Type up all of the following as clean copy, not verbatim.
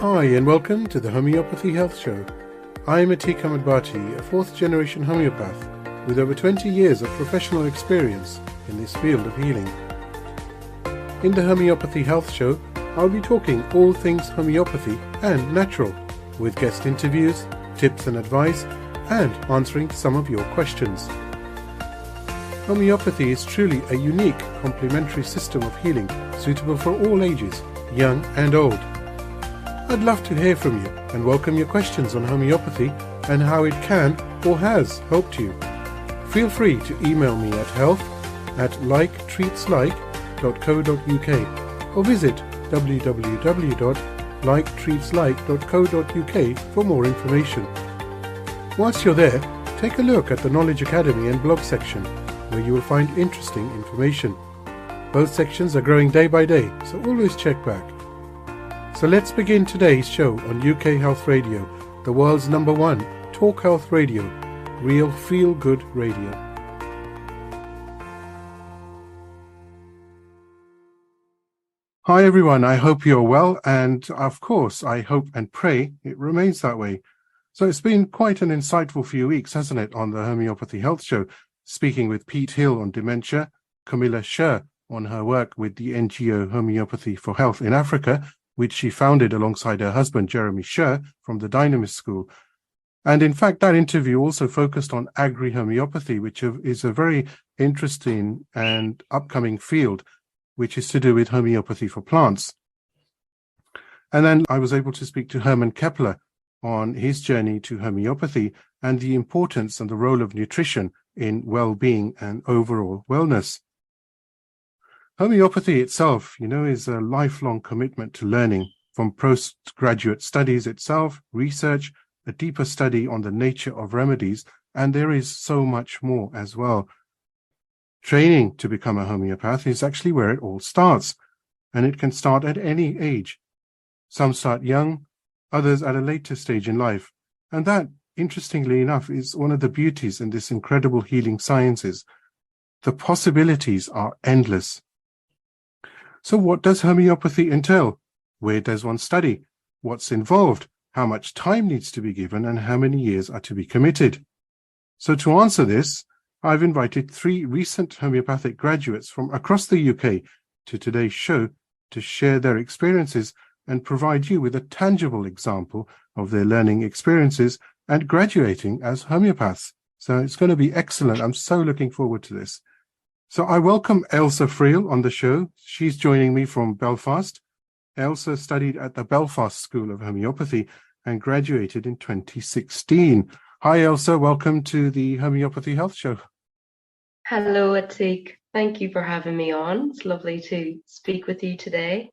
Hi and welcome to the Homeopathy Health Show. I'm Atiq Ahmad Bhatti, a fourth generation homeopath with over 20 years of professional experience in this field of healing. In the Homeopathy Health Show, I'll be talking all things homeopathy and natural, with guest interviews, tips and advice, and answering some of your questions. Homeopathy is truly a unique complementary system of healing suitable for all ages, young and old. I'd love to hear from you and welcome your questions on homeopathy and how it can or has helped you. Feel free to email me at health@liketreatslike.co.uk or visit www.liketreatslike.co.uk for more information. Whilst you're there, take a look at the Knowledge Academy and blog section, where you will find interesting information. Both sections are growing day by day, so always check back. So let's begin today's show on UK Health Radio, the world's #1 talk health radio, real feel-good radio. Hi everyone, I hope you're well, and of course I hope and pray it remains that way. So it's been quite an insightful few weeks, hasn't it, on the Homeopathy Health Show, speaking with Pete Hill on dementia, Camilla Scher on her work with the NGO Homeopathy for Health in Africa, which she founded alongside her husband Jeremy Scher from the Dynamist School. And in fact, that interview also focused on agri-homeopathy, which is a very interesting and upcoming field, which is to do with homeopathy for plants. And then I was able to speak to Herman Kepler on his journey to homeopathy and the importance and the role of nutrition in well-being and overall wellness. Homeopathy itself, is a lifelong commitment to learning, from postgraduate studies itself, research, a deeper study on the nature of remedies, and there is so much more as well. Training to become a homeopath is actually where it all starts, and it can start at any age. Some start young, others at a later stage in life, and that, interestingly enough, is one of the beauties in this incredible healing sciences. The possibilities are endless. So what does homeopathy entail? Where does one study? What's involved? How much time needs to be given, and how many years are to be committed? So to answer this, I've invited 3 recent homeopathic graduates from across the UK to today's show to share their experiences and provide you with a tangible example of their learning experiences and graduating as homeopaths. So it's going to be excellent. I'm so looking forward to this. So I welcome Ailsa Friel on the show. She's joining me from Belfast. Ailsa studied at the Belfast School of Homeopathy and graduated in 2016. Hi Ailsa, welcome to the Homeopathy Health Show. Hello Atiq, thank you for having me on. It's lovely to speak with you today.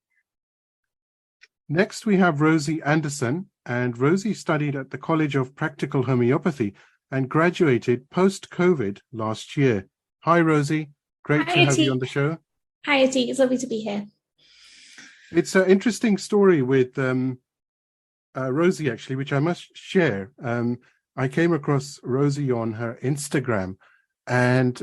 Next we have Rosie Anderson, and Rosie studied at the College of Practical Homeopathy and graduated post-COVID last year. Hi Rosie. Great to have you on the show. Hi, Atiq. It's lovely to be here. It's an interesting story with Rosie, actually, which I must share. I came across Rosie on her Instagram, and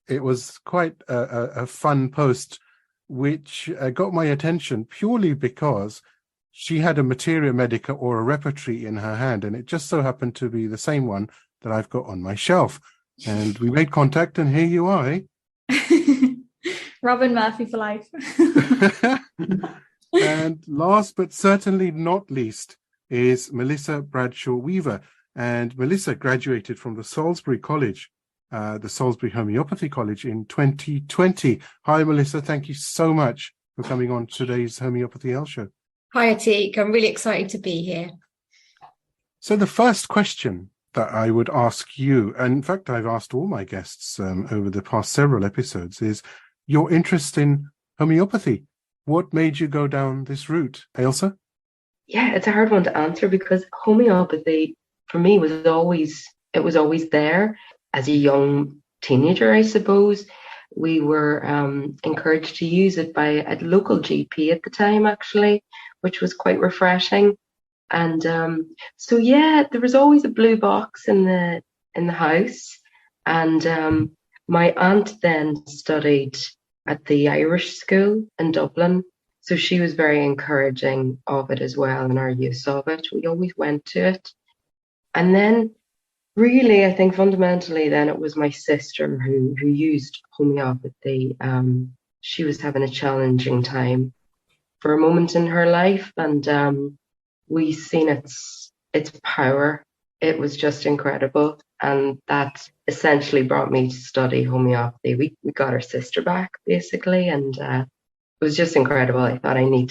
it was quite a fun post, which got my attention purely because she had a materia medica or a repertory in her hand, and it just so happened to be the same one that I've got on my shelf. And we made contact, and here you are, eh? Robin Murphy for life. And last but certainly not least is Melissa Bradshaw-Weaver. And Melissa graduated from the Salisbury College, the Salisbury Homeopathy College in 2020. Hi, Melissa. Thank you so much for coming on today's Homeopathy Health Show. Hi, Atiq. I'm really excited to be here. So the first question that I would ask you, and in fact, I've asked all my guests over the past several episodes, is your interest in homeopathy. What made you go down this route, Ailsa? Yeah, it's a hard one to answer because homeopathy for me was always there. As a young teenager, I suppose, we were encouraged to use it by a local GP at the time, actually, which was quite refreshing. And so there was always a blue box in the house, and my aunt then studied at the Irish school in Dublin, So she was very encouraging of it as well and our use of it. We always went to it. And then really, I think fundamentally then it was my sister who used homeopathy. She was having a challenging time for a moment in her life, and we seen its power. It was just incredible, and that essentially brought me to study homeopathy. We got our sister back basically, and it was just incredible. I thought I need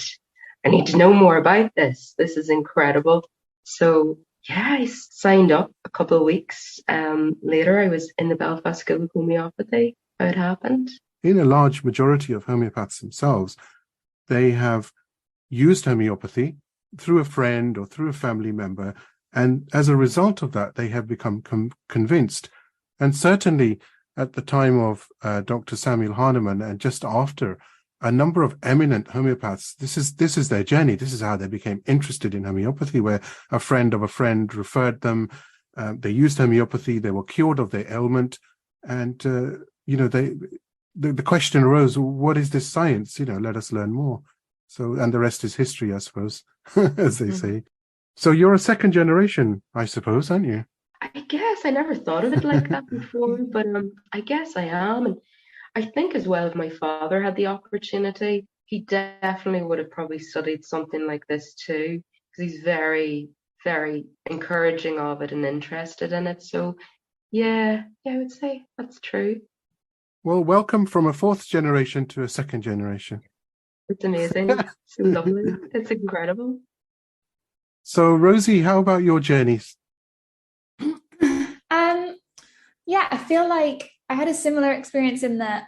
to know more about this. This is incredible. So yeah, I signed up a couple of weeks later. I was in the Belfast School of Homeopathy. How it happened. In a large majority of homeopaths themselves, they have used homeopathy through a friend or through a family member, and as a result of that, they have become convinced. And certainly at the time of Dr. Samuel Hahnemann and just after, a number of eminent homeopaths, this is their journey. This is how they became interested in homeopathy, where a friend of a friend referred them. They used homeopathy. They were cured of their ailment. And, the question arose, what is this science? Let us learn more. So, and the rest is history, I suppose, as they say. So you're a second generation, I suppose, aren't you? I guess I never thought of it like that before, but I guess I am. And I think as well, if my father had the opportunity, he definitely would have probably studied something like this too, because he's very, very encouraging of it and interested in it. So yeah, I would say that's true. Well, welcome from a fourth generation to a second generation. It's amazing. It's so lovely. It's incredible. So, Rosie, how about your journeys? Yeah, I feel like I had a similar experience in that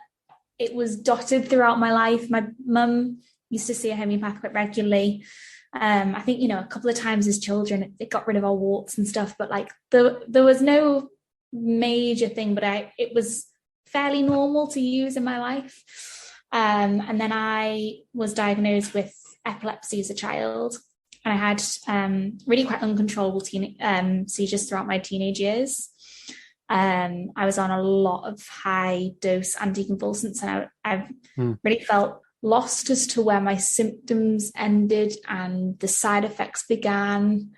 it was dotted throughout my life. My mum used to see a homeopath quite regularly. I think, a couple of times as children, it got rid of our warts and stuff, but like there was no major thing, but it was fairly normal to use in my life. And then I was diagnosed with epilepsy as a child, and I had really quite uncontrollable seizures throughout my teenage years. I was on a lot of high dose anticonvulsants, and I really felt lost as to where my symptoms ended and the side effects began,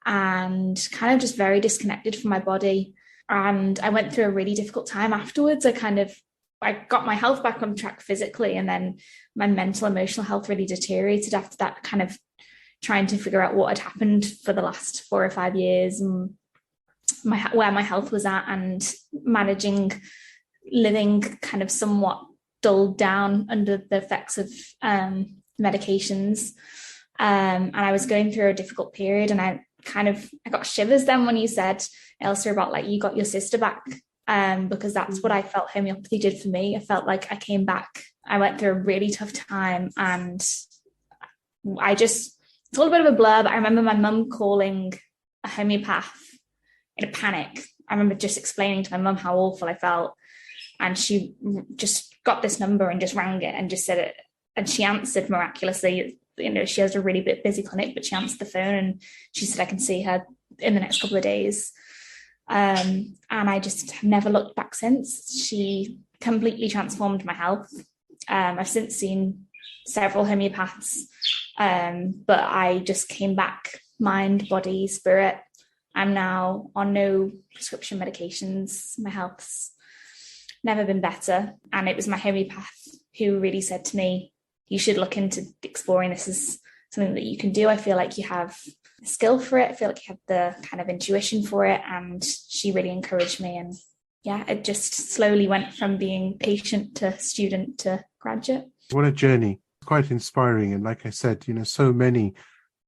and kind of just very disconnected from my body. And I went through a really difficult time afterwards. I got my health back on track physically, and then my mental, emotional health really deteriorated after that, kind of trying to figure out what had happened for the last 4 or 5 years and where my health was at, and managing living kind of somewhat dulled down under the effects of medications. And I was going through a difficult period, and I got shivers then when you said, Ailsa, about like you got your sister back, because that's what I felt homeopathy did for me. I felt like I came back. I went through a really tough time, and it's all a bit of a blur, but I remember my mum calling a homeopath in a panic. I remember just explaining to my mum how awful I felt, and she just got this number and just rang it and just said it, and she answered miraculously. She has a really busy clinic, but she answered the phone and she said I can see her in the next couple of days. And I just have never looked back since. She completely transformed my health. I've since seen several homeopaths, but I just came back, mind, body, spirit. I'm now on no prescription medications. My health's never been better. And it was my homeopath who really said to me, you should look into exploring this as something that you can do. I feel like you have a skill for it. I feel like you have the kind of intuition for it. And she really encouraged me. And yeah, it just slowly went from being patient to student to graduate. What a journey. Quite inspiring. And like I said, so many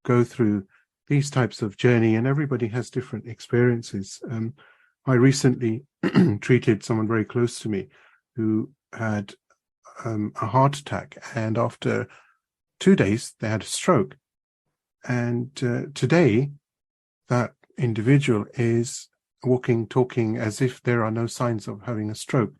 go through these types of journey, and everybody has different experiences. I recently treated someone very close to me who had a heart attack, and after 2 days they had a stroke. And today that individual is walking, talking as if there are no signs of having a stroke.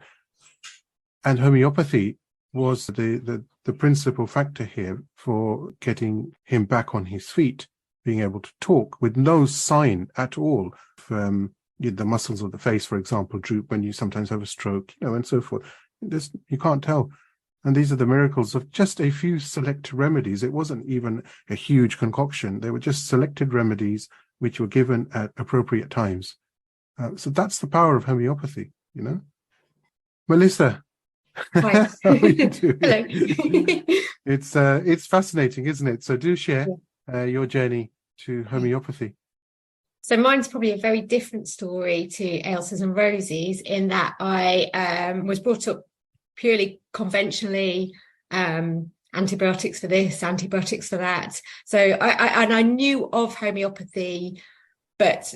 And homeopathy was the principal factor here for getting him back on his feet, being able to talk with no sign at all of the muscles of the face, for example, droop when you sometimes have a stroke, and so forth. You can't tell. And these are the miracles of just a few select remedies. It wasn't even a huge concoction. They were just selected remedies which were given at appropriate times. So that's the power of homeopathy, you know. Melissa, Hi. how are you doing? Hello. It's fascinating, isn't it? So do share your journey to homeopathy. So mine's probably a very different story to Ailsa's and Rosie's, in that I was brought up purely conventionally, antibiotics for this, antibiotics for that. So I knew of homeopathy, but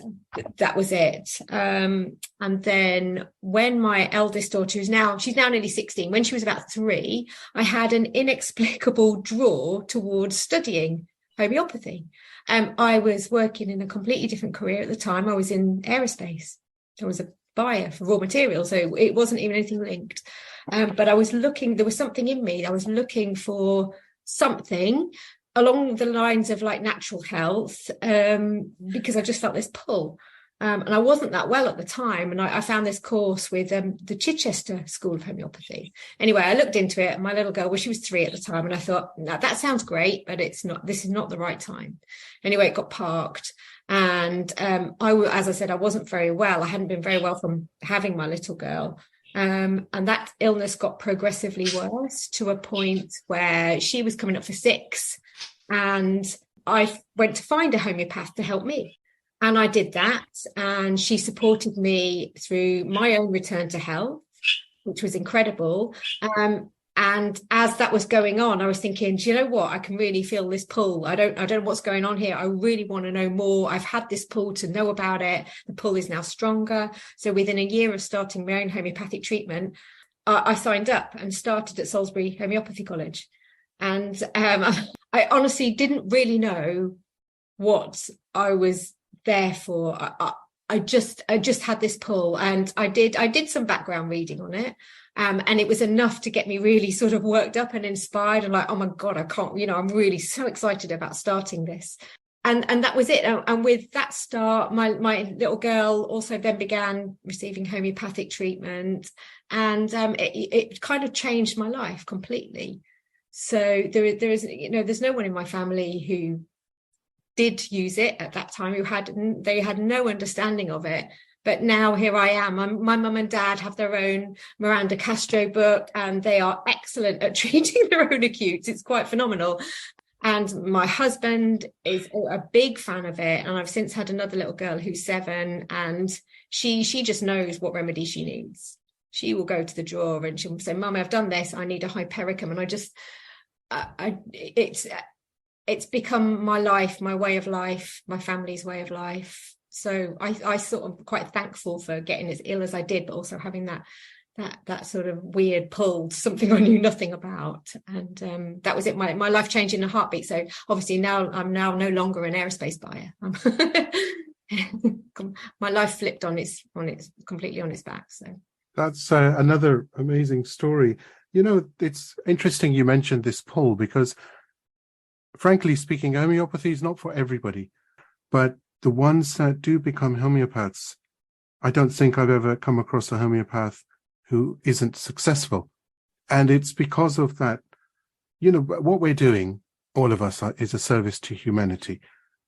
that was it. And then when my eldest daughter, she's now nearly 16, when she was about 3, I had an inexplicable draw towards studying homeopathy. I was working in a completely different career at the time. I was in aerospace. I was a buyer for raw materials, so it wasn't even anything linked. But I was looking, there was something in me. I was looking for something along the lines of like natural health, because I just felt this pull. And I wasn't that well at the time. And I found this course with the Chichester School of Homeopathy. Anyway, I looked into it, and my little girl, she was 3 at the time. And I thought, that sounds great, but this is not the right time. Anyway, it got parked. And as I said, I wasn't very well. I hadn't been very well from having my little girl. And that illness got progressively worse to a point where she was coming up for 6. And I went to find a homeopath to help me. And I did that. And she supported me through my own return to health, which was incredible. And as that was going on, I was thinking, do you know what? I can really feel this pull. I don't know what's going on here. I really want to know more. I've had this pull to know about it. The pull is now stronger. So within a year of starting my own homeopathic treatment, I signed up and started at Salisbury Homeopathy College. And I honestly didn't really know what I was there for. I just had this pull, and I did some background reading on it. And it was enough to get me really sort of worked up and inspired, and like, oh my God, I can't, I'm really so excited about starting this. And that was it. And with that start, my little girl also then began receiving homeopathic treatment, and it kind of changed my life completely. So there is, there's no one in my family who did use it at that time, they had no understanding of it. But now here I am. My mum and dad have their own Miranda Castro book, and they are excellent at treating their own acutes. It's quite phenomenal. And my husband is a big fan of it. And I've since had another little girl who's 7, and she just knows what remedy she needs. She will go to the drawer and she'll say, Mum, I've done this. I need a hypericum. And it's become my life, my way of life, my family's way of life. So I sort of quite thankful for getting as ill as I did, but also having that sort of weird pull to something I knew nothing about. And that was it. My life changed in a heartbeat. So obviously I'm now no longer an aerospace buyer. My life flipped completely on its back. So that's another amazing story. It's interesting you mentioned this pull, because frankly speaking, homeopathy is not for everybody, but the ones that do become homeopaths, I don't think I've ever come across a homeopath who isn't successful. And it's because of that, what we're doing, all of us, is a service to humanity.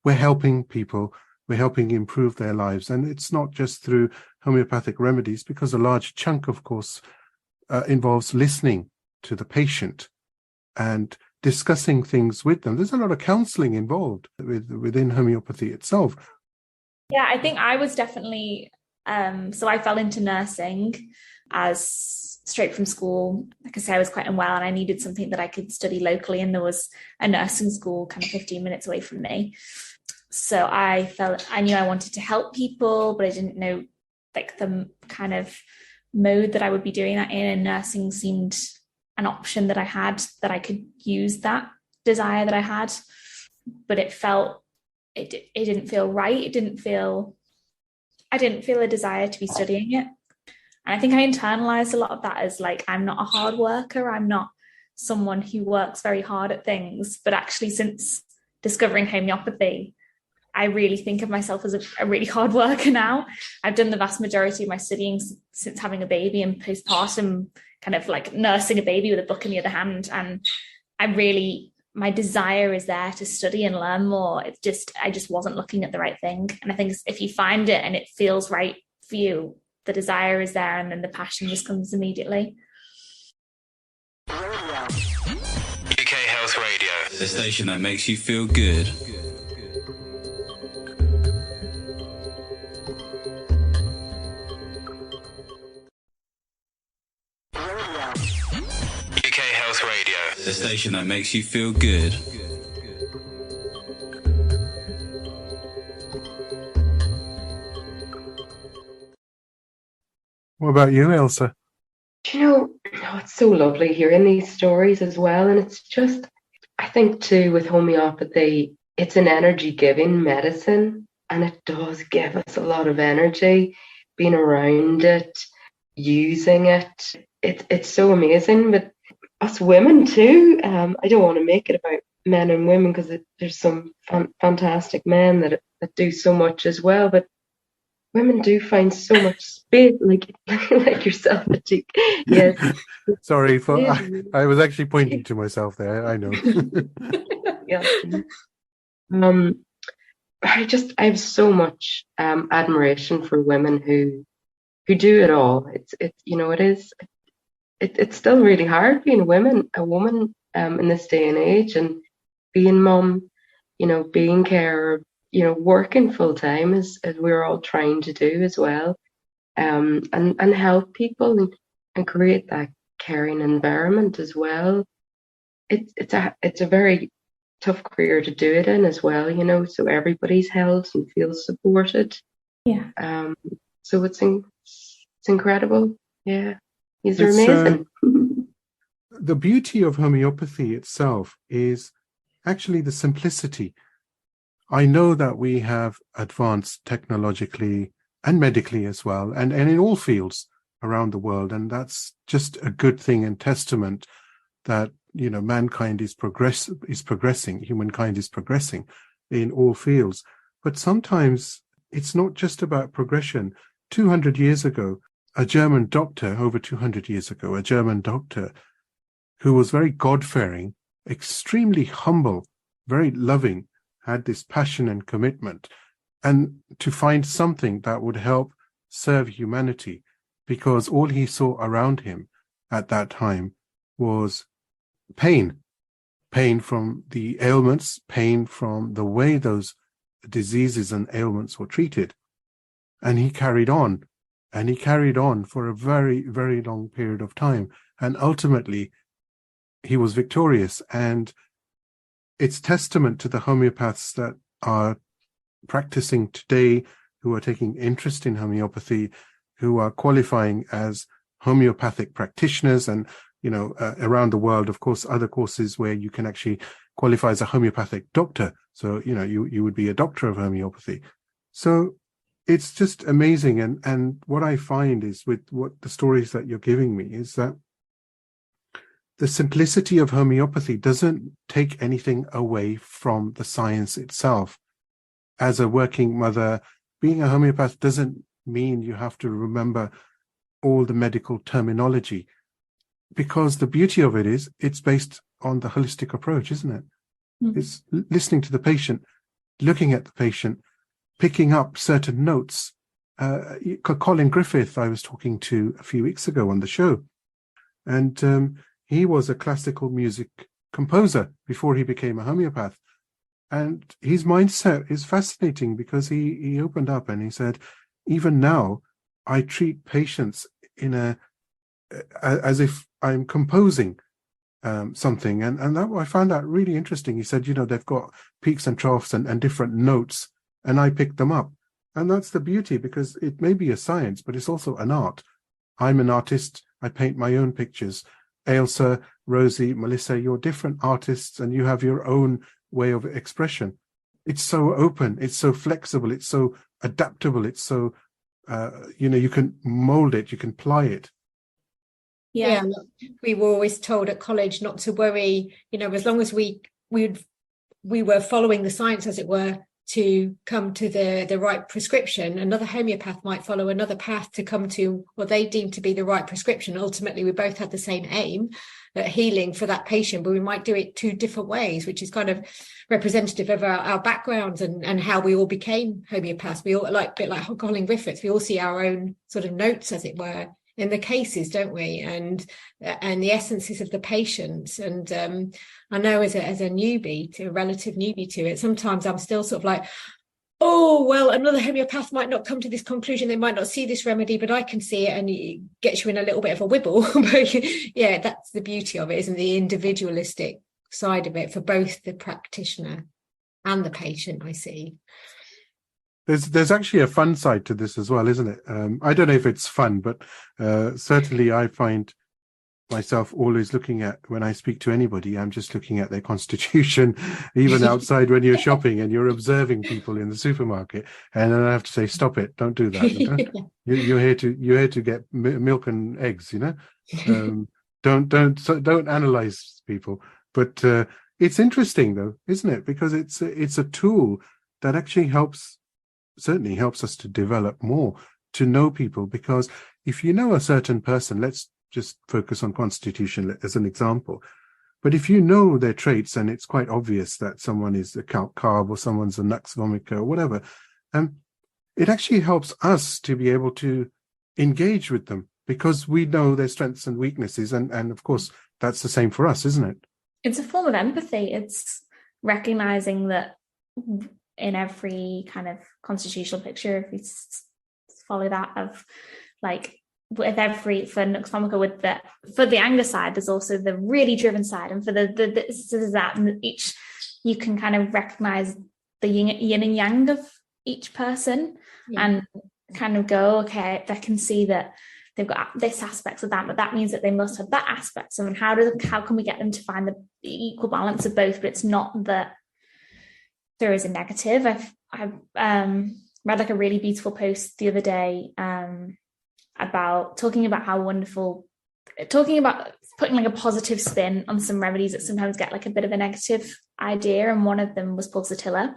We're helping people, we're helping improve their lives. And it's not just through homeopathic remedies, because a large chunk, of course, involves listening to the patient and discussing things with them. There's a lot of counseling involved within homeopathy itself. Yeah, I think I was definitely, so I fell into nursing as straight from school. Like I say, I was quite unwell and I needed something that I could study locally, and there was a nursing school kind of 15 minutes away from me. So I knew I wanted to help people, but I didn't know like the kind of mode that I would be doing that in, and nursing seemed an option that I had, that I could use that desire that I had, but it didn't feel right. I didn't feel a desire to be studying it. And I think I internalized a lot of that as like, I'm not a hard worker. I'm not someone who works very hard at things. But actually, since discovering homeopathy, I really think of myself as a really hard worker now. I've done the vast majority of my studying since having a baby, and postpartum kind of like nursing a baby with a book in the other hand. And my desire is there to study and learn more. I just wasn't looking at the right thing. And I think if you find it and it feels right for you, the desire is there, and then the passion just comes immediately. UK Health Radio, the station that makes you feel good. UK Health Radio, the station that makes you feel good. What about you, Ailsa? It's so lovely hearing these stories as well. And it's just, I think too, with homeopathy, it's an energy-giving medicine, and it does give us a lot of energy, being around it, using it. It's so amazing. But us women too, I don't want to make it about men and women, because there's some fantastic men that do so much as well. But women do find so much space, like yourself, Atiq. Yes. Sorry, I was actually pointing to myself there. I know. Yeah. I have so much admiration for women who do it all. It's still really hard being a woman in this day and age, and being mum, being carer, working full time as we're all trying to do as well, and help people and create that caring environment as well. It's a very tough career to do it in as well, so everybody's held and feels supported. Yeah. So it's incredible. Yeah. These are amazing. The beauty of homeopathy itself is actually the simplicity. I know that we have advanced technologically and medically as well, and in all fields around the world, and that's just a good thing and testament that mankind is progressing, humankind is progressing in all fields. But sometimes it's not just about progression. 200 years ago, a German doctor, who was very God-fearing, extremely humble, very loving, had this passion and commitment, and to find something that would help serve humanity, because all he saw around him at that time was pain from the ailments, pain from the way those diseases and ailments were treated. And he carried on for a very, very long period of time. And ultimately, he was victorious. And it's testament to the homeopaths that are practicing today, who are taking interest in homeopathy, who are qualifying as homeopathic practitioners, and around the world, of course, other courses where you can actually qualify as a homeopathic doctor. So, you would be a doctor of homeopathy. So it's just amazing. And what I find is, with what the stories that you're giving me, is that the simplicity of homeopathy doesn't take anything away from the science itself. As a working mother, being a homeopath doesn't mean you have to remember all the medical terminology, because the beauty of it is it's based on the holistic approach, isn't it? Mm-hmm. It's listening to the patient, looking at the patient, picking up certain notes. Colin Griffith, I was talking to a few weeks ago on the show, and he was a classical music composer before he became a homeopath. And his mindset is fascinating, because he opened up and he said, even now, I treat patients as if I'm composing something. And that, I found that really interesting. He said, they've got peaks and troughs and different notes, and I pick them up. And that's the beauty, because it may be a science, but it's also an art. I'm an artist. I paint my own pictures. Ailsa, Rosie, Melissa, you're different artists, and you have your own way of expression. It's so open, it's so flexible, it's so adaptable, it's so you can mold it, you can ply it. Yeah, we were always told at college not to worry, as long as we were following the science, as it were, to come to the right prescription. Another homeopath might follow another path to come to what they deem to be the right prescription. Ultimately, we both had the same aim at healing for that patient, but we might do it two different ways, which is kind of representative of our backgrounds and how we all became homeopaths. We all, like a bit like Colin Griffiths, we all see our own sort of notes, as it were, in the cases, don't we? And the essences of the patients. And I know as a newbie, a relative newbie to it, sometimes I'm still sort of like, oh, well, another homeopath might not come to this conclusion. They might not see this remedy, but I can see it, and it gets you in a little bit of a wibble. But yeah, that's the beauty of it, isn't the individualistic side of it for both the practitioner and the patient, I see. There's actually a fun side to this as well, isn't it? I don't know if it's fun, but certainly I find myself always looking at, when I speak to anybody, I'm just looking at their constitution, even outside when you're shopping and you're observing people in the supermarket. And then I have to say, stop it, don't do that. You're here to get milk and eggs, you know. Don't analyze people. But it's interesting though, isn't it? Because it's a tool that actually certainly helps us to develop more, to know people. Because if you know a certain person, let's just focus on constitution as an example. But if you know their traits, and it's quite obvious that someone is a carb or someone's a nux vomica or whatever, it actually helps us to be able to engage with them because we know their strengths and weaknesses. And of course, that's the same for us, isn't it? It's a form of empathy. It's recognizing that in every kind of constitutional picture, if we follow that, of like with every, for nux vomica, for the anger side, there's also the really driven side, and for the that, and each, you can kind of recognize the yin and yang of each person, and kind of go, okay, I can see that they've got this aspect of that, but that means that they must have that aspect of, and how can we get them to find the equal balance of both? But it's not that there is a negative. I've read like a really beautiful post the other day about talking about putting like a positive spin on some remedies that sometimes get like a bit of a negative idea, and one of them was pulsatilla,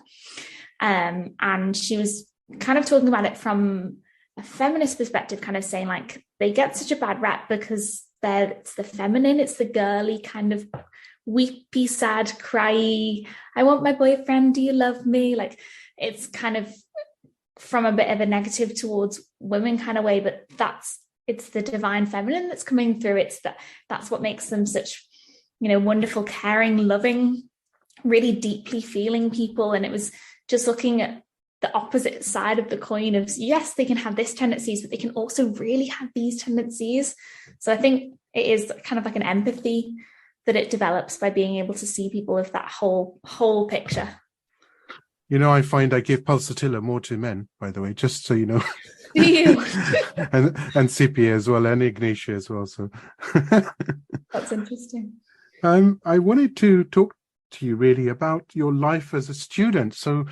and she was kind of talking about it from a feminist perspective, kind of saying like they get such a bad rap because it's the feminine, it's the girly kind of weepy, sad, cryy, I want my boyfriend, do you love me? Like it's kind of from a bit of a negative towards women kind of way, but it's the divine feminine that's coming through. That's what makes them such, wonderful, caring, loving, really deeply feeling people. And it was just looking at the opposite side of the coin of, yes, they can have these tendencies, but they can also really have these tendencies. So I think it is kind of like an empathy that it develops by being able to see people with that whole picture. I find I give pulsatilla more to men, by the way, just so you know. Do you? and Sepia as well, and Ignatia as well. So that's interesting. I wanted to talk to you really about your life as a student. So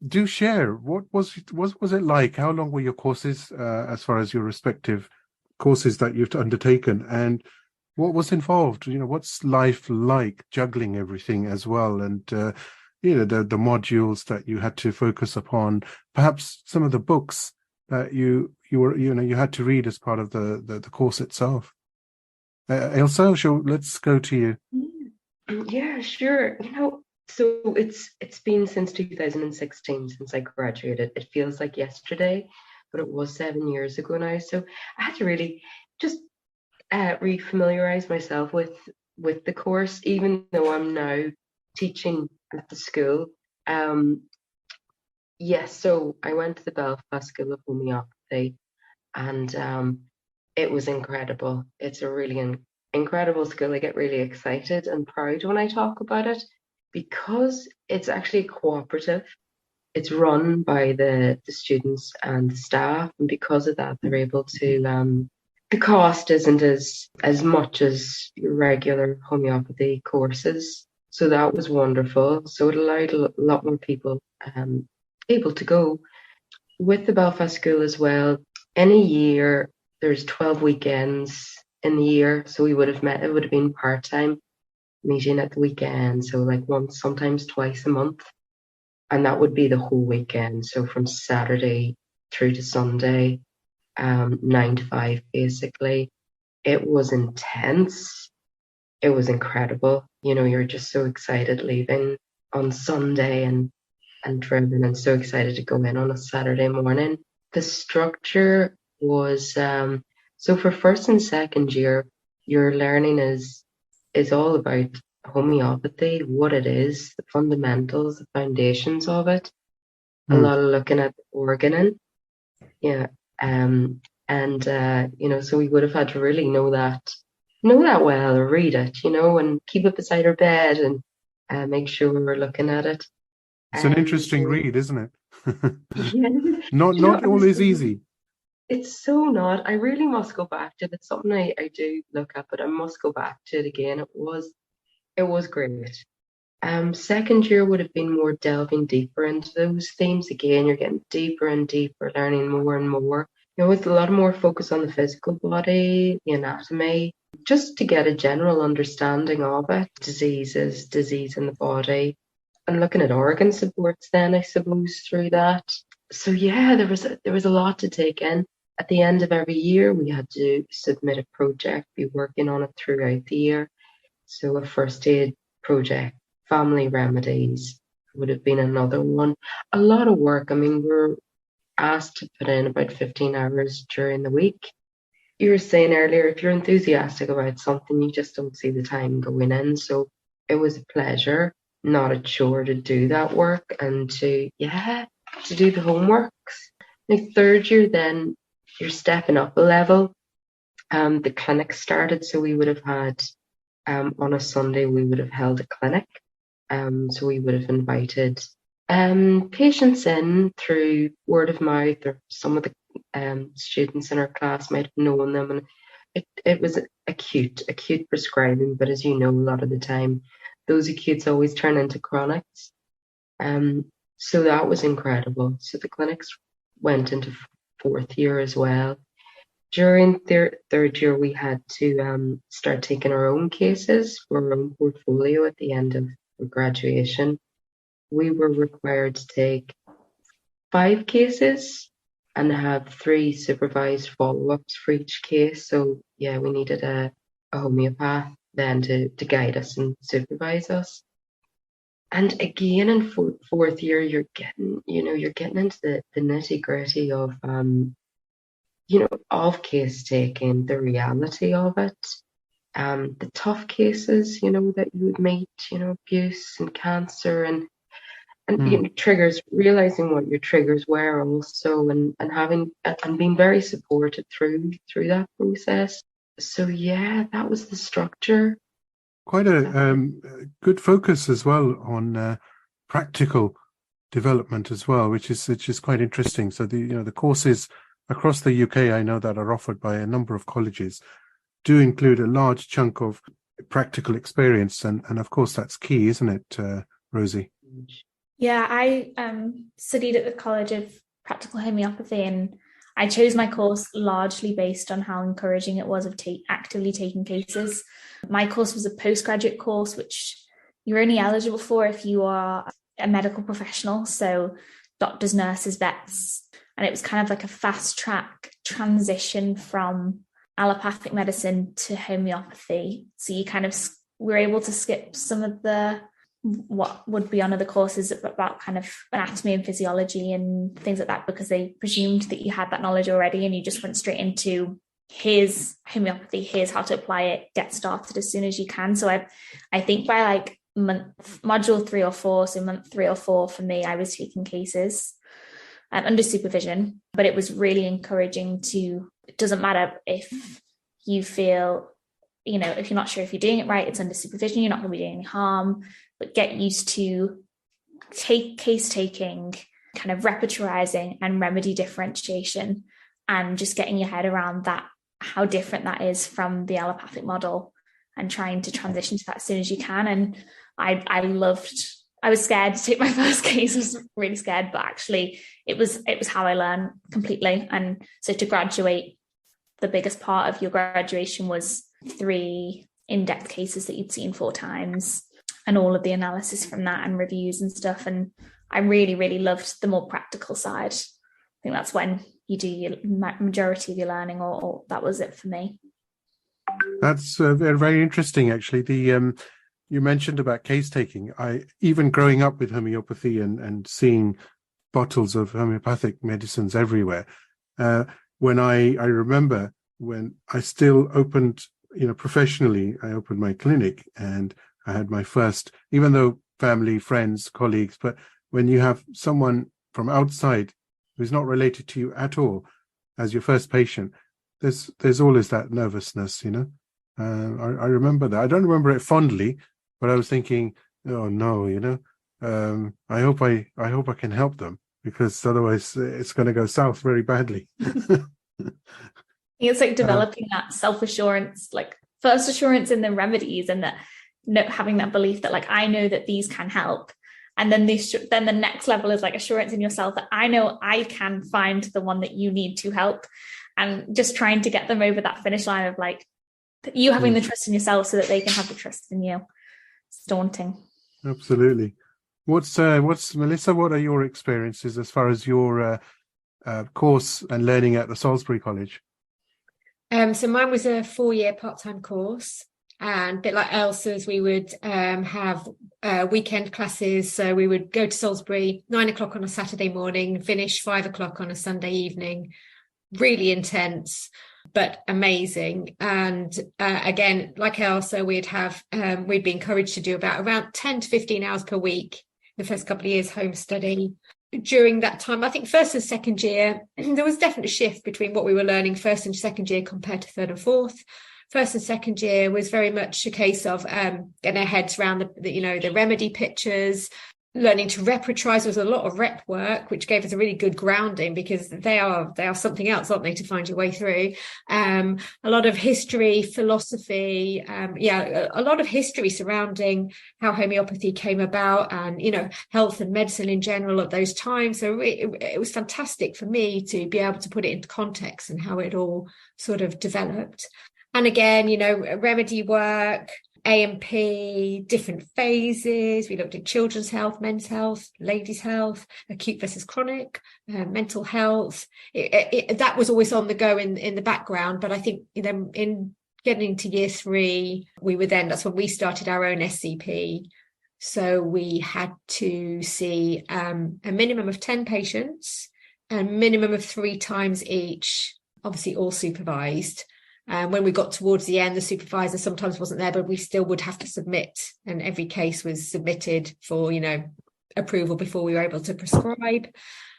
do share, what was it like? How long were your courses, as far as your respective courses that you've undertaken, and what was involved? What's life like, juggling everything as well, and the modules that you had to focus upon, perhaps some of the books that you had to read as part of the course itself. Ailsa, let's go to you. Yeah, sure. So it's been since 2016 since I graduated. It feels like yesterday, but it was 7 years ago now. So I had to really just refamiliarize myself with the course, even though I'm now teaching at the school. Yes, so I went to the Belfast School of Homeopathy, and it was incredible. It's a really incredible school. I get really excited and proud when I talk about it because it's actually cooperative. It's run by the students and the staff, and because of that, they're able to. The cost isn't as much as your regular homeopathy courses, so that was wonderful. So it allowed a lot more people able to go. With the Belfast School as well, in a year there's 12 weekends in the year, so we would have met. It would have been part-time meeting at the weekend, so like once, sometimes twice a month. And that would be the whole weekend. So from Saturday through to Sunday, 9 to 5, basically. It was intense. It was incredible. You're just so excited leaving on Sunday and driven and so excited to go in on a Saturday morning. The structure was, so for first and second year, your learning is all about homeopathy, what it is, the fundamentals, the foundations of it. A lot of looking at the organin. Yeah. So we would have had to really know that well, or read it, and keep it beside our bed and make sure we were looking at it. It's an interesting read, isn't it? Yeah. Not always easy. It's so not. I really must go back to it. It's something I do look at, but I must go back to it again. It was great. Second year would have been more delving deeper into those themes again. You're getting deeper and deeper, learning more and more. With a lot more focus on the physical body, the anatomy, just to get a general understanding of it, disease in the body, and looking at organ supports then, I suppose, through that. So yeah, there was a lot to take in. At the end of every year, we had to submit a project, be working on it throughout the year. So a first aid project, family remedies would have been another one. A lot of work. I mean, we're asked to put in about 15 hours during the week. You were saying earlier, if you're enthusiastic about something, you just don't see the time going in. So it was a pleasure, not a chore, to do that work and to do the homeworks. Like third year, then you're stepping up a level. The clinic started, so we would have had on a Sunday we would have held a clinic. So we would have invited patients in through word of mouth, or some of the students in our class might have known them, and it was acute prescribing. But as you know, a lot of the time, those acutes always turn into chronics. So that was incredible. So the clinics went into fourth year as well. During third year, we had to start taking our own cases for our own portfolio at the end of graduation. We were required to take 5 cases and have 3 supervised follow-ups for each case. So yeah, we needed a homeopath then to guide us and supervise us. And again, in fourth year, you're getting into the nitty-gritty of of case taking, the reality of it, the tough cases, that you would meet, abuse and cancer and triggers, realizing what your triggers were also, and having and being very supported through that process. So yeah, that was the structure. Quite a good focus as well on practical development as well, which is quite interesting. So the courses across the UK, I know, that are offered by a number of colleges do include a large chunk of practical experience, and of course that's key, isn't it, Rosie? Yeah, I studied at the College of Practical Homeopathy, and I chose my course largely based on how encouraging it was of actively taking cases. My course was a postgraduate course, which you're only eligible for if you are a medical professional, so doctors, nurses, vets, and it was kind of like a fast track transition from allopathic medicine to homeopathy. So you kind of were able to skip some of what would be on other courses about kind of anatomy and physiology and things like that, because they presumed that you had that knowledge already, and you just went straight into here's homeopathy, here's how to apply it, get started as soon as you can. So I think by like module 3 or 4, so month 3 or 4 for me, I was taking cases under supervision, but it was really encouraging it doesn't matter if you feel, if you're not sure if you're doing it right, it's under supervision, you're not going to be doing any harm, but get used to case taking, kind of repertorizing and remedy differentiation, and just getting your head around that, how different that is from the allopathic model, and trying to transition to that as soon as you can. And I was scared to take my first case. I was really scared, but actually it was how I learned completely. And so to graduate, the biggest part of your graduation was 3 in-depth cases that you'd seen 4 times, and all of the analysis from that and reviews and stuff. And I really, really loved the more practical side. I think that's when you do your majority of your learning, or that was it for me. That's very, very interesting, actually. You mentioned about case taking. Even growing up with homeopathy and seeing bottles of homeopathic medicines everywhere. When I remember when I still opened, professionally, I opened my clinic and I had my first, even though family, friends, colleagues, but when you have someone from outside who's not related to you at all as your first patient, there's always that nervousness, I remember that. I don't remember it fondly, but I was thinking, oh no, I hope I can help them, because otherwise it's going to go south very badly. It's like developing that self-assurance, like first assurance in the remedies, and that having that belief that like, I know that these can help. And then the next level is like assurance in yourself that I know I can find the one that you need to help, and just trying to get them over that finish line of like you having the trust in yourself so that they can have the trust in you. It's daunting. Absolutely. What's Melissa, what are your experiences as far as your course and learning at the Salisbury College? So mine was a 4-year part-time course, and a bit like Ailsa's, we would have weekend classes. So we would go to Salisbury 9 o'clock on a Saturday morning, finish 5 o'clock on a Sunday evening. Really intense, but amazing. And again, like Ailsa, we'd be encouraged to do around 10 to 15 hours per week the first couple of years home study. During that time, I think first and second year, there was definitely a shift between what we were learning first and second year compared to third and fourth. First and second year was very much a case of getting our heads around the remedy pictures, learning to repertorise. There was a lot of rep work, which gave us a really good grounding, because they are something else, aren't they, to find your way through. A lot of history, philosophy, a lot of history surrounding how homeopathy came about, and health and medicine in general at those times. So it was fantastic for me to be able to put it into context and how it all sort of developed. And again, remedy work, A&P, different phases. We looked at children's health, men's health, ladies' health, acute versus chronic, mental health. That was always on the go in the background. But I think in getting to year 3, that's when we started our own SCP. So we had to see a minimum of 10 patients, a minimum of 3 times each, obviously all supervised. When we got towards the end, the supervisor sometimes wasn't there, but we still would have to submit, and every case was submitted for, approval before we were able to prescribe.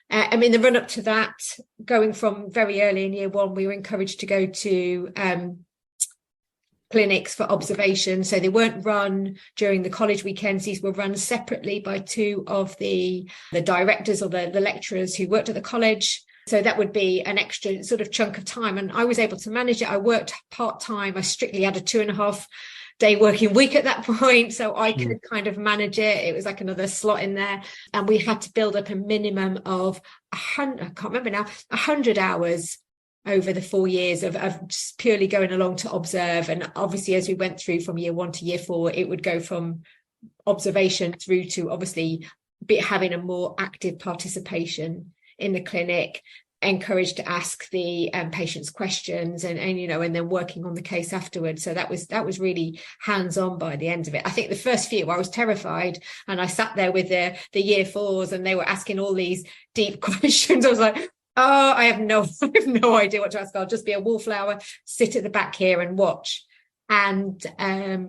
The run up to that, going from very early in year 1, we were encouraged to go to clinics for observation. So they weren't run during the college weekends. These were run separately by 2 of the directors or the lecturers who worked at the college. So that would be an extra sort of chunk of time. And I was able to manage it. I worked part-time. I strictly had a 2.5-day working week at that point. So I could kind of manage it. It was like another slot in there. And we had to build up a minimum of 100 hours over the 4 years of just purely going along to observe. And obviously, as we went through from year 1 to year 4, it would go from observation through to obviously having a more active participation in the clinic, encouraged to ask the patients questions, and then working on the case afterwards. So that was really hands-on by the end of it. I think the first few I was terrified, and I sat there with the year 4s, and they were asking all these deep questions. I was like, oh, I have no idea what to ask. I'll just be a wallflower, sit at the back here and watch. And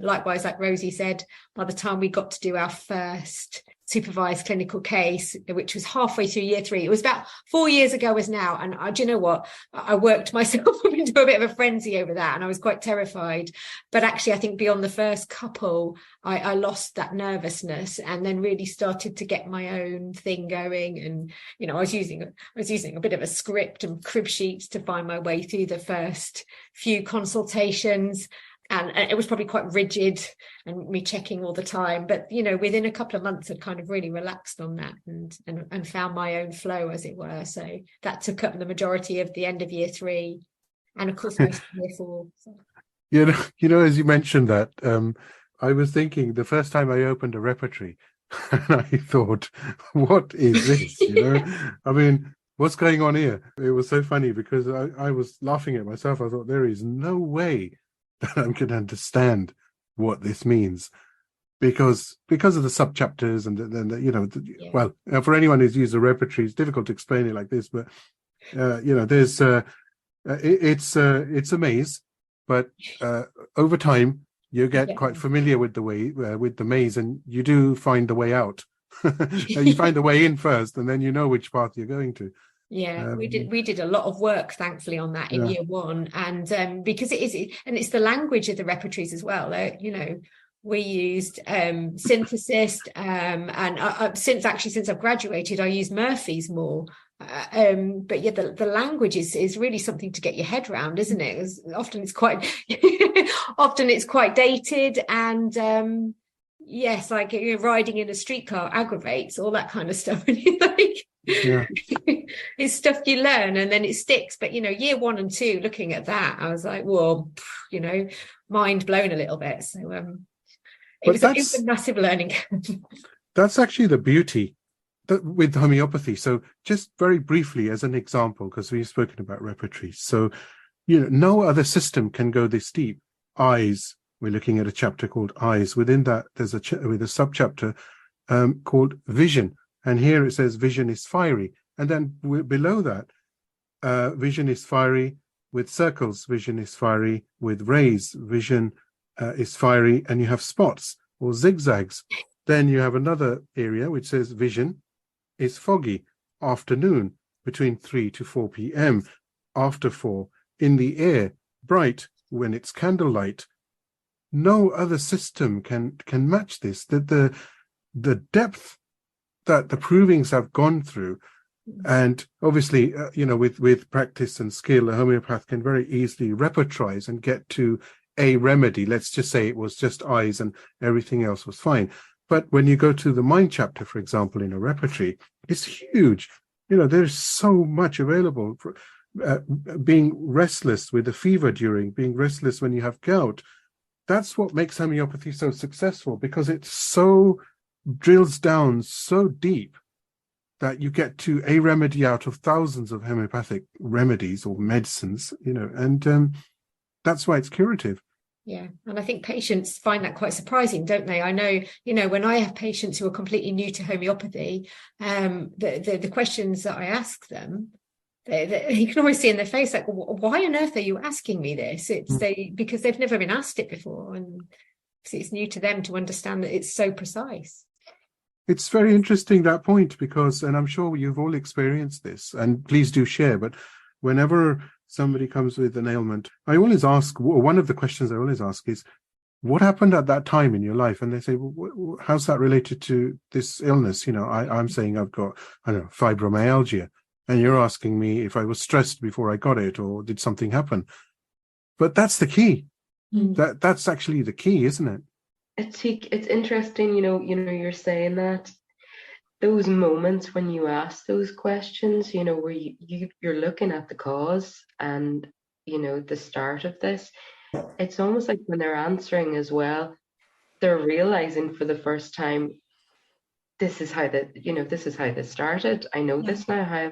likewise, like Rosie said, by the time we got to do our first supervised clinical case, which was halfway through year 3, it was about 4 years ago as now. And do you know what? I worked myself up into a bit of a frenzy over that, and I was quite terrified. But actually, I think beyond the first couple, I lost that nervousness, and then really started to get my own thing going. And I was using a bit of a script and crib sheets to find my way through the first few consultations. And it was probably quite rigid, and me checking all the time. But, within a couple of months, I'd kind of really relaxed on that and found my own flow, as it were. So that took up the majority of the end of year 3, and of course, most of year 4. So. As you mentioned that, I was thinking the first time I opened a repertory, And I thought, what is this? I mean, what's going on here? It was so funny because I was laughing at myself. I thought, there is no way that I'm going to understand what this means. Because of the subchapters and well, for anyone who's used the repertory, it's difficult to explain it like this. But there's it's a maze, but over time you get quite familiar with the way with the maze, and you do find the way out. You find the way in first, and then you know which path you're going to. Yeah, we did a lot of work, thankfully, on that in year one, and because it's the language of the repertories as well. We used synthesis, and since I've graduated, I use Murphy's more. But yeah, the language is really something to get your head around, isn't it? Often it's quite dated, and yes, like riding in a streetcar aggravates, all that kind of stuff. And you're like, it's stuff you learn and then it sticks. But year 1 and 2, looking at that, I was like, whoa, mind blown a little bit. So it was a massive learning. That's actually the beauty with homeopathy. So just very briefly as an example, because we've spoken about repertory. So, no other system can go this deep. Eyes, we're looking at a chapter called Eyes. Within that, there's a subchapter called Vision. And here it says vision is fiery. And then below that, vision is fiery with circles. Vision is fiery with rays. Vision is fiery, and you have spots or zigzags. Then you have another area which says vision is foggy, afternoon between 3 to 4 p.m, after 4, in the air, bright when it's candlelight. No other system can match this. The depth that the provings have gone through, and obviously, with practice and skill, a homeopath can very easily repertorize and get to a remedy. Let's just say it was just eyes and everything else was fine. But when you go to the mind chapter, for example, in a repertory, it's huge. There's so much available for being restless with a fever being restless when you have gout. That's what makes homeopathy so successful, because it so drills down so deep that you get to a remedy out of thousands of homeopathic remedies or medicines, and that's why it's curative. Yeah, and I think patients find that quite surprising, don't they? I know, when I have patients who are completely new to homeopathy, the questions that I ask them, you can always see in their face, like, why on earth are you asking me this? Because they've never been asked it before, and it's new to them to understand that it's so precise. It's very interesting, that point, because, and I'm sure you've all experienced this, and please do share, but whenever somebody comes with an ailment, I always ask, one of the questions I always ask is, what happened at that time in your life? And they say, well, how's that related to this illness? I'm saying I've got, fibromyalgia, and you're asking me if I was stressed before I got it, or did something happen? But that's the key. That's actually the key, isn't it? It's interesting, you're saying that those moments when you ask those questions, where you're looking at the cause and the start of this, it's almost like when they're answering as well, they're realizing for the first time, this is how this started. I know this now. How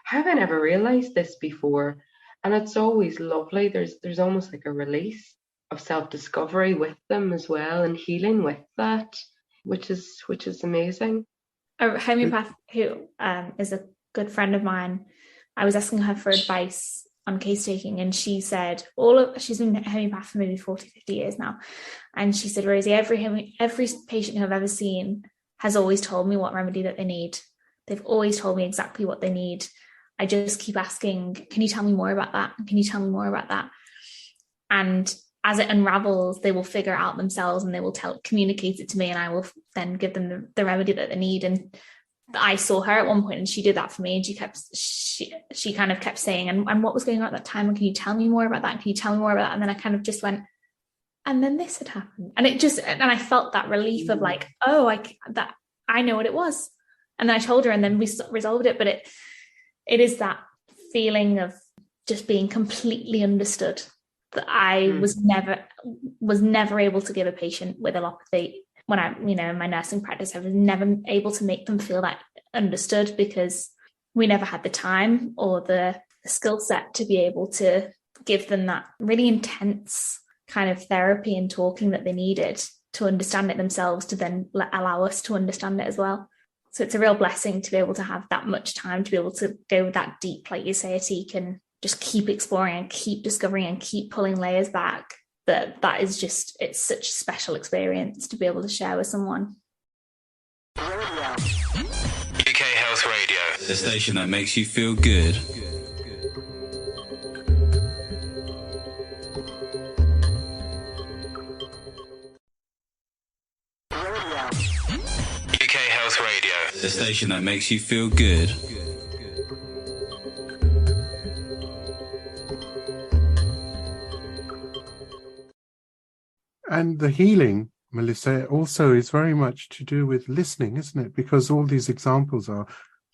have I never realized this before? And it's always lovely. There's almost like a release of self-discovery with them as well, and healing with that, which is amazing. A homeopath who is a good friend of mine, I was asking her for advice on case taking, and she said she's been a homeopath for maybe 40-50 years now, and she said, Rosie, every patient who I've ever seen has always told me what remedy that they need. They've always told me exactly what they need. I just keep asking, can you tell me more about that? Can you tell me more about that? And as it unravels, they will figure out themselves, and they will communicate it to me, and I will then give them the remedy that they need. And I saw her at one point, and she did that for me, and she kind of kept saying, and what was going on at that time? And can you tell me more about that? Can you tell me more about that? And then I kind of just went, and then this had happened, and I felt that relief of like, oh, I know what it was. And then I told her, and then we resolved it. But it is that feeling of just being completely understood that I was never able to give a patient with allopathy when I, in my nursing practice, I was never able to make them feel that understood, because we never had the time or the skill set to be able to give them that really intense kind of therapy and talking that they needed to understand it themselves, to then allow us to understand it as well. So it's a real blessing to be able to have that much time to be able to go that deep, like you say, Atiq, and just keep exploring and keep discovering and keep pulling layers back. That is just, it's such a special experience to be able to share with someone. UK Health Radio, the station that makes you feel good. UK Health Radio, the station that makes you feel good. And the healing, Melissa, also is very much to do with listening, isn't it? Because all these examples are,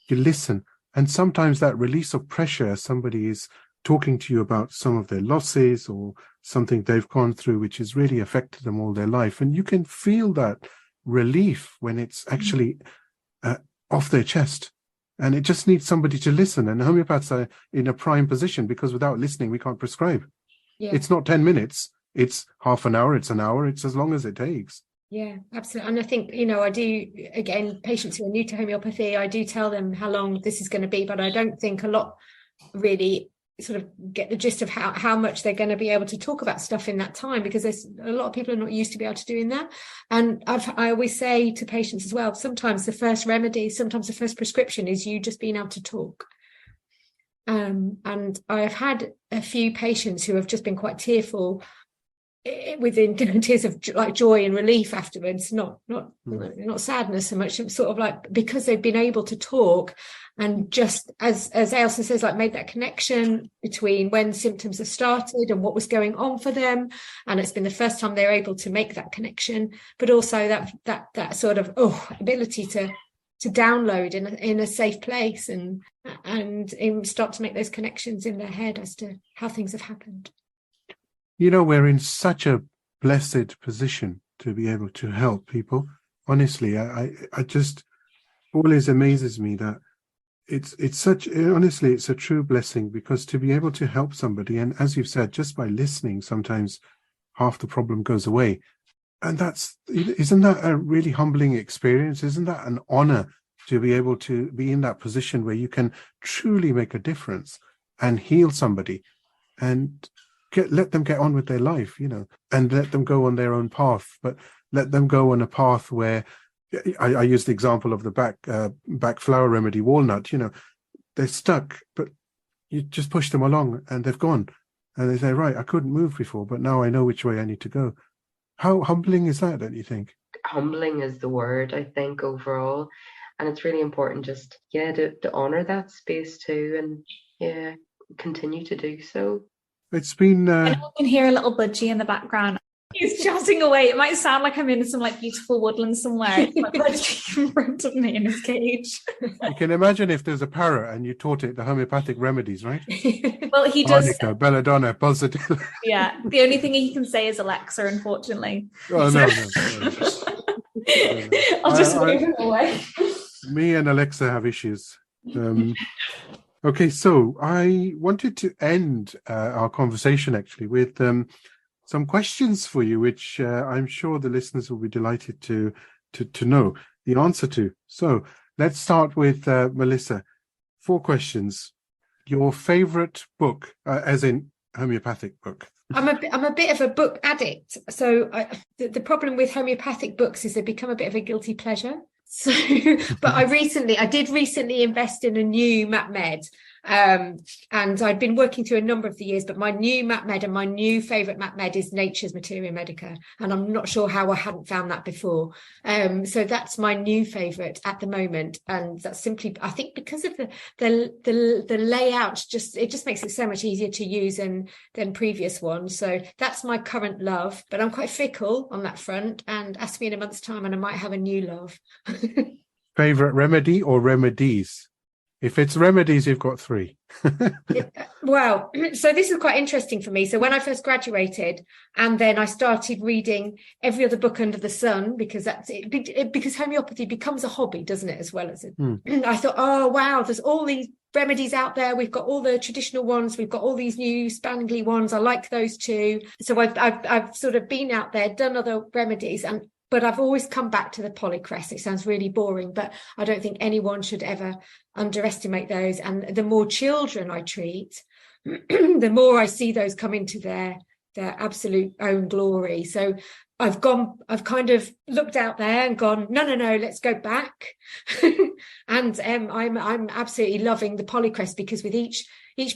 you listen, and sometimes that release of pressure, somebody is talking to you about some of their losses or something they've gone through, which has really affected them all their life. And you can feel that relief when it's actually off their chest. And it just needs somebody to listen. And homeopaths are in a prime position, because without listening, we can't prescribe. Yeah. It's not 10 minutes. It's half an hour, it's an hour, it's as long as it takes. Yeah, absolutely. And I think, I do, again, patients who are new to homeopathy, I do tell them how long this is going to be, but I don't think a lot really sort of get the gist of how much they're going to be able to talk about stuff in that time, because there's a lot of people are not used to be able to doing that. And I always say to patients as well, sometimes the first remedy, sometimes the first prescription is you just being able to talk. And I've had a few patients who have just been quite tearful within tears of like joy and relief afterwards, not sadness so much, sort of like because they've been able to talk, and just as Ailsa says, like made that connection between when symptoms have started and what was going on for them, and it's been the first time they're able to make that connection, but also that sort of ability to download in a safe place and start to make those connections in their head as to how things have happened. We're in such a blessed position to be able to help people. Honestly, I just always amazes me that it's a true blessing, because to be able to help somebody, and as you've said, just by listening, sometimes half the problem goes away. And isn't that a really humbling experience? Isn't that an honor to be able to be in that position where you can truly make a difference and heal somebody and let them get on with their life, and let them go on their own path, but let them go on a path where I use the example of the back flower remedy, walnut, they're stuck, but you just push them along and they've gone, and they say, right, I couldn't move before, but now I know which way I need to go. How humbling is that, don't you think? Humbling is the word, I think, overall. And it's really important just, to honor that space too, and continue to do so. It's been... I can hear a little budgie in the background. He's chatting away. It might sound like I'm in some beautiful woodland somewhere. It's my budgie in front of me in his cage. You can imagine if there's a parrot and you taught it the homeopathic remedies, right? Well, he does. Arnica, belladonna, positive. Yeah, the only thing he can say is Alexa, unfortunately. Oh, no. I'll just move him away. Me and Alexa have issues. Okay, so I wanted to end our conversation actually with some questions for you, which I'm sure the listeners will be delighted to know the answer to. So let's start with Melissa. 4 questions. Your favorite book, as in homeopathic book? I'm a bit of a book addict. So the problem with homeopathic books is they become a bit of a guilty pleasure. So, but I did recently invest in a new MapMed, and I'd been working through a number of the years, but my new MapMed and my new favourite MapMed is Nature's Materia Medica, and I'm not sure how I hadn't found that before. So that's my new favourite at the moment, and that's simply, I think, because of the layout. It just makes it so much easier to use than previous ones. So that's my current love, but I'm quite fickle on that front. And ask me in a month's time, and I might have a new love. Favorite remedy or remedies? If it's remedies, you've got 3. Well, so this is quite interesting for me. So when I first graduated, and then I started reading every other book under the sun, because that's it, because homeopathy becomes a hobby, doesn't it, as well as it. I thought, oh wow, there's all these remedies out there. We've got all the traditional ones, we've got all these new spangly ones. I like those too. So I've sort of been out there, done other remedies, but I've always come back to the polycrest. It sounds really boring, but I don't think anyone should ever underestimate those. And the more children I treat, the more I see those come into their absolute own glory. So I've kind of looked out there and gone, no, let's go back. And I'm absolutely loving the polycrest, because with each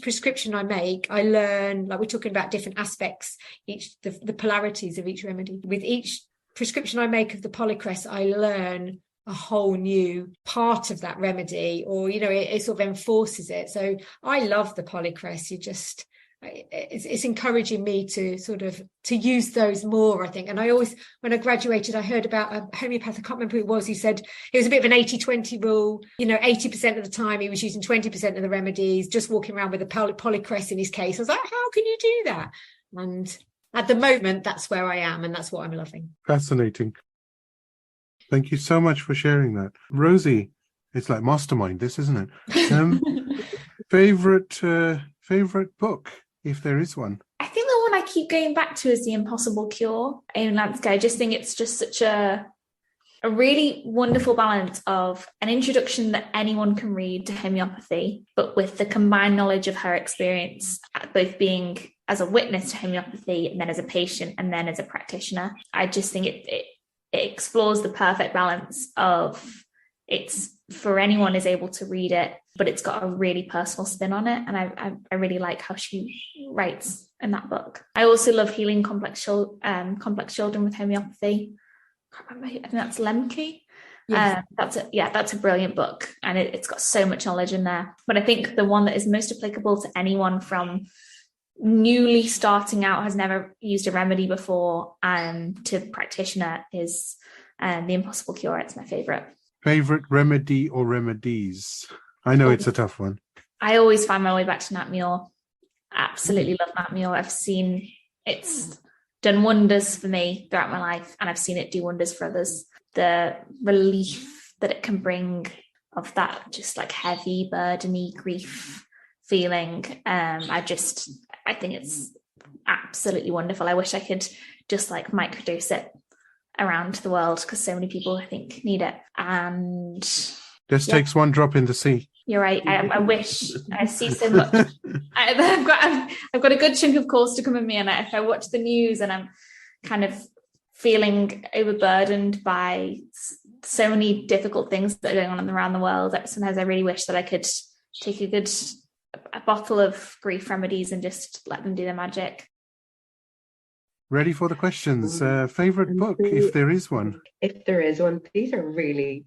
prescription I make, I learn, like we're talking about different aspects, the polarities of each remedy. With each prescription I make of the polycrest, I learn a whole new part of that remedy, or it sort of enforces it. So I love the polycrest. It's encouraging me to sort of to use those more, I think. And I always, when I graduated, I heard about a homeopath, I can't remember who it was, who said it was a bit of an 80-20 rule. 80% of the time he was using 20% of the remedies, just walking around with a polycrest in his case. I was like, how can you do that? And at the moment, that's where I am, and that's what I'm loving. Fascinating. Thank you so much for sharing that. Rosie, it's like mastermind, this, isn't it? Favorite book, if there is one? I think the one I keep going back to is The Impossible Cure, Amy Lansky. I just think it's just such a really wonderful balance of an introduction that anyone can read to homeopathy, but with the combined knowledge of her experience, both being as a witness to homeopathy and then as a patient and then as a practitioner. I just think it explores the perfect balance of it's for anyone is able to read it, but it's got a really personal spin on it. And I really like how she writes in that book. I also love Healing Complex Children with Homeopathy. I can't remember, I think that's Lemke. Yes. That's a brilliant book, and it's got so much knowledge in there. But I think the one that is most applicable to anyone from newly starting out, has never used a remedy before, to practitioner is The Impossible Cure. It's my favorite. Favorite remedy or remedies? I know it's a tough one. I always find my way back to Nat Muir. Absolutely love Nat Muir. I've seen it's done wonders for me throughout my life, and I've seen it do wonders for others. The relief that it can bring of that just like heavy, burdeny grief feeling. I think it's absolutely wonderful. I wish I could just like microdose it around the world, because so many people I think need it. And just takes one drop in the sea. You're right. I wish. I see so much. I've got a good chunk of course to come in me, and if I watch the news and I'm kind of feeling overburdened by so many difficult things that are going on around the world, sometimes I really wish that I could take a bottle of grief remedies and just let them do their magic. Ready for the questions. Favorite book, if there is one? If there is one, these are really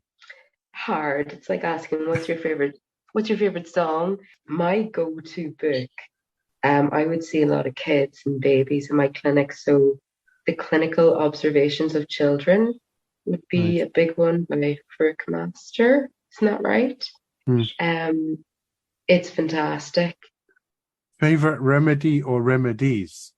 hard. It's like asking what's your favorite song. My go-to book, I would see a lot of kids and babies in my clinic, so The Clinical Observations of Children would be a big one by Farouk Master. Isn't that right? It's fantastic. Favorite remedy or remedies?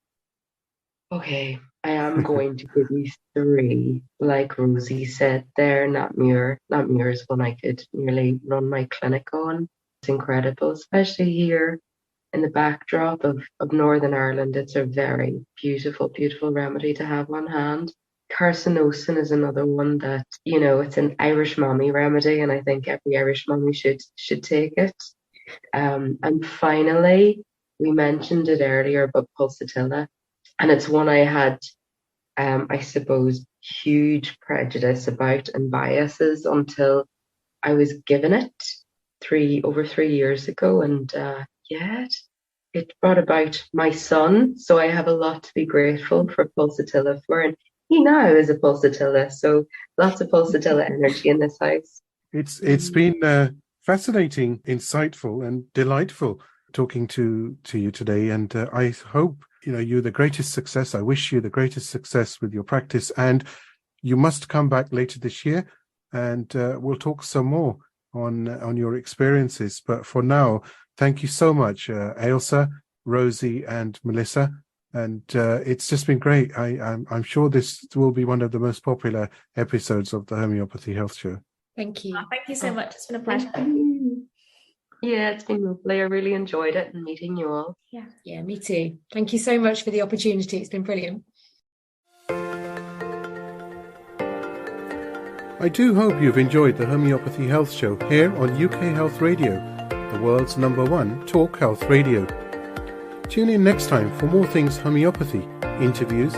Okay, I am going to give you 3. Like Rosie said there, Nat Muir. Nat Muir is one I could nearly run my clinic on. It's incredible, especially here in the backdrop of Northern Ireland. It's a very beautiful, beautiful remedy to have on hand. Carcinosin is another one that, it's an Irish mommy remedy, and I think every Irish mommy should take it. And finally, we mentioned it earlier, but pulsatilla. And it's one I had, I suppose, huge prejudice about and biases until I was given it over 3 years ago. And it brought about my son. So I have a lot to be grateful for pulsatilla for. And he now is a pulsatilla. So lots of pulsatilla energy in this house. It's been fascinating, insightful, and delightful talking to you today. And I hope you the greatest success. I wish you the greatest success with your practice, and you must come back later this year, and we'll talk some more on your experiences. But for now, thank you so much, Ailsa, Rosie, and Melissa. And it's just been great. I'm sure this will be one of the most popular episodes of the Homeopathy Health Show. Thank you. Oh, thank you so much. It's been a pleasure. Yeah, it's been lovely. I really enjoyed it and meeting you all. Yeah, me too. Thank you so much for the opportunity. It's been brilliant. I do hope you've enjoyed the Homeopathy Health Show here on UK Health Radio, the world's #1 talk health radio. Tune in next time for more things homeopathy, interviews,